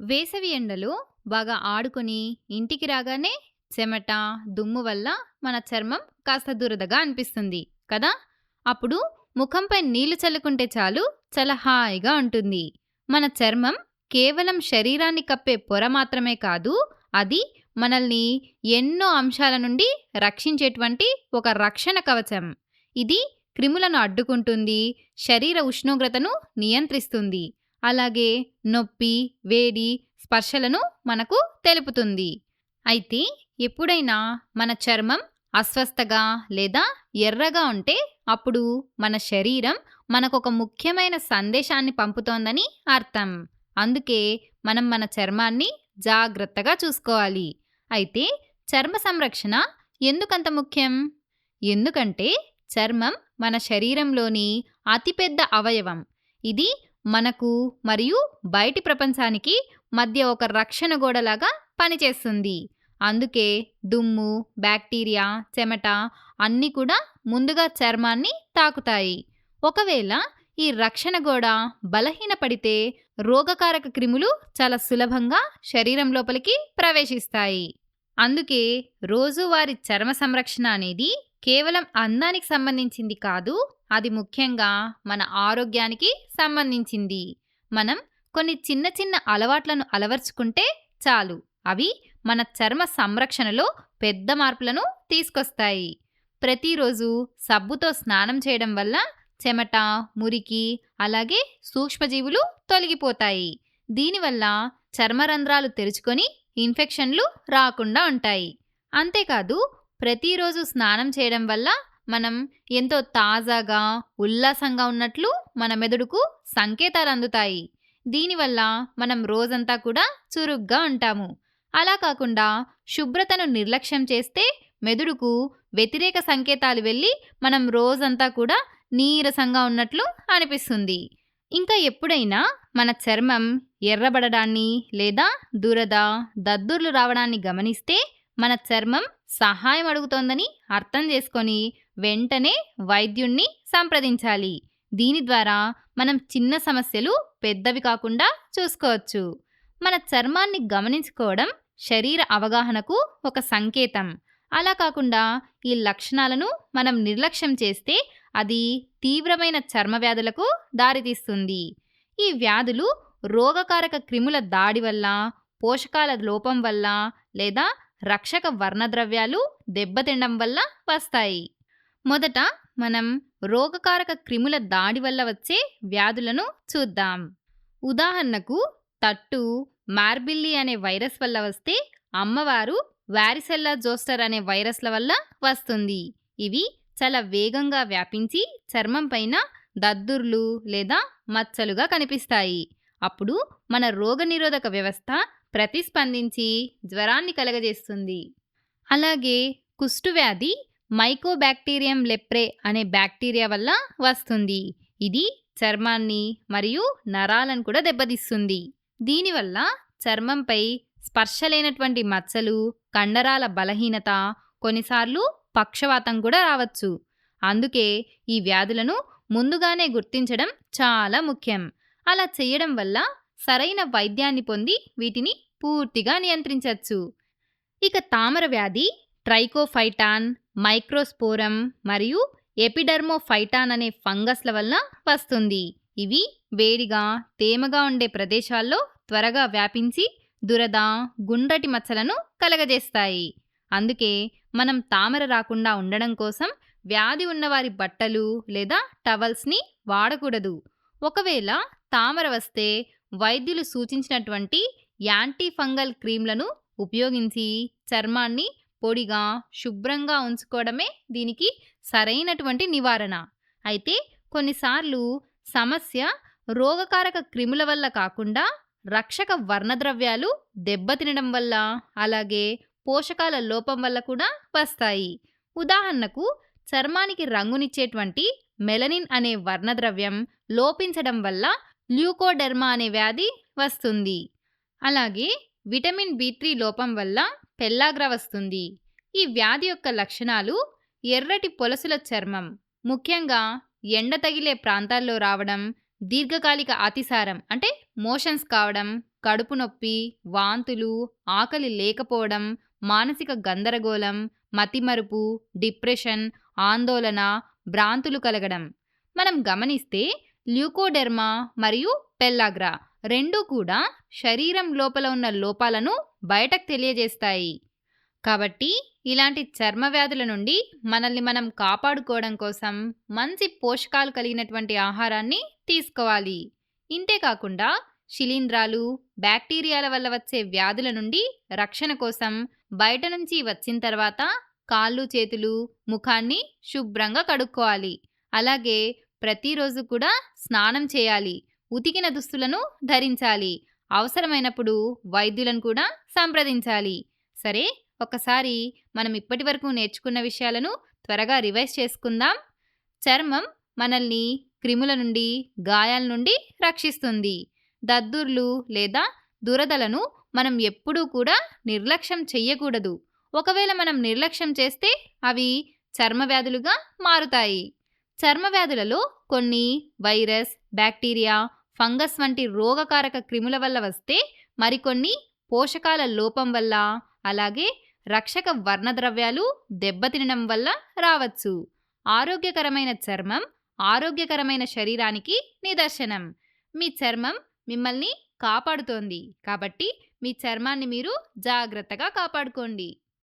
వేసవి ఎండలో బాగా ఆడుకొని ఇంటికి రాగానే చెమట, దుమ్ము వల్ల మన చర్మం కాస్త దురదగా అనిపిస్తుంది కదా! అప్పుడు ముఖంపై నీళ్లు చల్లుకుంటే చాలు చాలా హాయిగా ఉంటుంది. మన చర్మం కేవలం శరీరాన్ని కప్పే పొర మాత్రమే కాదు, అది మనల్ని ఎన్నో అంశాల నుండి రక్షించేటువంటి ఒక రక్షణ కవచం. ఇది క్రిములను అడ్డుకుంటుంది, శరీర ఉష్ణోగ్రతను నియంత్రిస్తుంది. అలాగే నొప్పి, వేడి, స్పర్శలను మనకు తెలుపుతుంది. అయితే ఎప్పుడైనా మన చర్మం అస్వస్థగా లేదా ఎర్రగా ఉంటే అప్పుడు మన శరీరం మనకొక ముఖ్యమైన సందేశాన్ని పంపుతోందని అర్థం. అందుకే మనం మన చర్మాన్ని జాగ్రత్తగా చూసుకోవాలి. అయితే చర్మ సంరక్షణ ఎందుకంత ముఖ్యం? ఎందుకంటే చర్మం మన శరీరంలోని అతిపెద్ద అవయవం. ఇది మనకు మరియు బయటి ప్రపంచానికి మధ్య ఒక రక్షణ గోడలాగా పనిచేస్తుంది. అందుకే దుమ్ము, బ్యాక్టీరియా, చెమట అన్నీ కూడా ముందుగా చర్మాన్ని తాకుతాయి. ఒకవేళ ఈ రక్షణ గోడ బలహీనపడితే రోగకారక క్రిములు చాలా సులభంగా శరీరం లోపలికి ప్రవేశిస్తాయి. అందుకే రోజువారీ చర్మ సంరక్షణ అనేది కేవలం అందానికి సంబంధించింది కాదు, అది ముఖ్యంగా మన ఆరోగ్యానికి సంబంధించింది. మనం కొన్ని చిన్న చిన్న అలవాట్లను అలవర్చుకుంటే చాలు, అవి మన చర్మ సంరక్షణలో పెద్ద మార్పులను తీసుకొస్తాయి. ప్రతిరోజు సబ్బుతో స్నానం చేయడం వల్ల చెమట, మురికి, అలాగే సూక్ష్మజీవులు తొలగిపోతాయి. దీనివల్ల చర్మరంధ్రాలు తెరుచుకొని ఇన్ఫెక్షన్లు రాకుండా ఉంటాయి. అంతేకాదు, ప్రతిరోజు స్నానం చేయడం వల్ల మనం ఎంతో తాజాగా, ఉల్లాసంగా ఉన్నట్లు మన మెదడుకు సంకేతాలు అందుతాయి. దీనివల్ల మనం రోజంతా కూడా చురుగ్గా ఉంటాము. అలా కాకుండా శుభ్రతను నిర్లక్ష్యం చేస్తే మెదడుకు వ్యతిరేక సంకేతాలు వెళ్ళి మనం రోజంతా కూడా నీరసంగా ఉన్నట్లు అనిపిస్తుంది. ఇంకా ఎప్పుడైనా మన చర్మం ఎర్రబడడాన్ని లేదా దురద, దద్దుర్లు రావడాన్ని గమనిస్తే మన చర్మం సహాయం అడుగుతోందని అర్థం చేసుకొని వెంటనే వైద్యుణ్ణి సంప్రదించాలి. దీని ద్వారా మనం చిన్న సమస్యలు పెద్దవి కాకుండా చూసుకోవచ్చు. మన చర్మాన్ని గమనించుకోవడం శరీర అవగాహనకు ఒక సంకేతం. అలా కాకుండా ఈ లక్షణాలను మనం నిర్లక్ష్యం చేస్తే అది తీవ్రమైన చర్మ వ్యాధులకు దారితీస్తుంది. ఈ వ్యాధులు రోగకారక క్రిముల దాడి వల్ల, పోషకాల లోపం వల్ల లేదా రక్షక వర్ణద్రవ్యాలు దెబ్బతినడం వల్ల వస్తాయి. మొదట మనం రోగకారక క్రిముల దాడి వల్ల వచ్చే వ్యాధులను చూద్దాం. ఉదాహరణకు తట్టు, మార్బిల్లీ అనే వైరస్ వల్ల వస్తే అమ్మవారు వారిసెల్లా జోస్టర్ అనే వైరస్ల వల్ల వస్తుంది. ఇవి చాలా వేగంగా వ్యాపించి చర్మం పైన దద్దుర్లు లేదా మచ్చలుగా కనిపిస్తాయి. అప్పుడు మన రోగనిరోధక వ్యవస్థ ప్రతిస్పందించి జ్వరాన్ని కలగజేస్తుంది. అలాగే కుష్ఠువ్యాధి మైకోబాక్టీరియం లెప్రే అనే బ్యాక్టీరియా వల్ల వస్తుంది. ఇది చర్మాన్ని మరియు నరాలను కూడా దెబ్బతీస్తుంది. దీనివల్ల చర్మంపై స్పర్శ లేనటువంటి మచ్చలు, కండరాల బలహీనత, కొన్నిసార్లు పక్షవాతం కూడా రావచ్చు. అందుకే ఈ వ్యాధులను ముందుగానే గుర్తించడం చాలా ముఖ్యం. అలా చేయడం వల్ల సరైన వైద్యాన్ని పొంది వీటిని పూర్తిగా నియంత్రించవచ్చు. ఇక తామర వ్యాధి ట్రైకోఫైటాన్, మైక్రోస్పోరం మరియు ఎపిడర్మోఫైటాన్ అనే ఫంగస్ల వల్ల వస్తుంది. ఇవి వేడిగా, తేమగా ఉండే ప్రదేశాల్లో త్వరగా వ్యాపించి దురద, గుండ్రటి మచ్చలను కలగజేస్తాయి. అందుకే మనం తామర రాకుండా ఉండడం కోసం వ్యాధి ఉన్నవారి బట్టలు లేదా టవల్స్ని వాడకూడదు. ఒకవేళ తామర వస్తే వైద్యులు సూచించినటువంటి యాంటీ ఫంగల్ క్రీమ్లను ఉపయోగించి చర్మాన్ని పొడిగా, శుభ్రంగా ఉంచుకోవడమే దీనికి సరైనటువంటి నివారణ. అయితే కొన్నిసార్లు సమస్య రోగకారక క్రిముల వల్ల కాకుండా రక్షక వర్ణద్రవ్యాలు దెబ్బతినడం వల్ల, అలాగే పోషకాల లోపం వల్ల కూడా వస్తాయి. ఉదాహరణకు చర్మానికి రంగునిచ్చేటువంటి మెలనిన్ అనే వర్ణద్రవ్యం లోపించడం వల్ల ల్యూకోడెర్మా అనే వ్యాధి వస్తుంది. అలాగే విటమిన్ బి3 లోపం వల్ల పెల్లాగ్రా వస్తుంది. ఈ వ్యాధి యొక్క లక్షణాలు ఎర్రటి పొలసుల చర్మం, ముఖ్యంగా ఎండ తగిలే ప్రాంతాల్లో రావడం, దీర్ఘకాలిక అతిసారం అంటే మోషన్స్ కావడం, కడుపు నొప్పి, వాంతులు, ఆకలి లేకపోవడం, మానసిక గందరగోళం, మతిమరుపు, డిప్రెషన్, ఆందోళన, భ్రాంతులు కలగడం. మనం గమనిస్తే ల్యూకోడెర్మా మరియు పెల్లాగ్రా రెండూ కూడా శరీరం లోపల ఉన్న లోపాలను బయటకు తెలియజేస్తాయి. కాబట్టి ఇలాంటి చర్మ వ్యాధుల నుండి మనల్ని మనం కాపాడుకోవడం కోసం మంచి పోషకాలు కలిగినటువంటి ఆహారాన్ని తీసుకోవాలి. ఇంతే కాకుండా శిలీంధ్రాలు, బ్యాక్టీరియాల వల్ల వచ్చే వ్యాధుల నుండి రక్షణ కోసం బయట నుంచి వచ్చిన తర్వాత కాళ్ళు, చేతులు, ముఖాన్ని శుభ్రంగా కడుక్కోవాలి. అలాగే ప్రతిరోజు కూడా స్నానం చేయాలి. ఉతికిన దుస్తులను ధరించాలి. అవసరమైనప్పుడు వైద్యులను కూడా సంప్రదించాలి. సరే, ఒకసారి మనం ఇప్పటివరకు నేర్చుకున్న విషయాలను త్వరగా రివైజ్ చేసుకుందాం. చర్మం మనల్ని క్రిముల నుండి, గాయాల నుండి రక్షిస్తుంది. దద్దుర్లు లేదా దురదలను మనం ఎప్పుడూ కూడా నిర్లక్ష్యం చెయ్యకూడదు. ఒకవేళ మనం నిర్లక్ష్యం చేస్తే అవి చర్మ వ్యాధులుగా మారుతాయి. చర్మ వ్యాధులలో కొన్ని వైరస్, బ్యాక్టీరియా, ఫంగస్ వంటి రోగకారక క్రిముల వల్ల వస్తే, మరికొన్ని పోషకాల లోపం వల్ల, అలాగే రక్షక వర్ణద్రవ్యాలు దెబ్బతినడం వల్ల రావచ్చు. ఆరోగ్యకరమైన చర్మం ఆరోగ్యకరమైన శరీరానికి నిదర్శనం. మీ చర్మం మిమ్మల్ని కాపాడుతోంది. కాబట్టి మీ చర్మాన్ని మీరు జాగ్రత్తగా కాపాడుకోండి.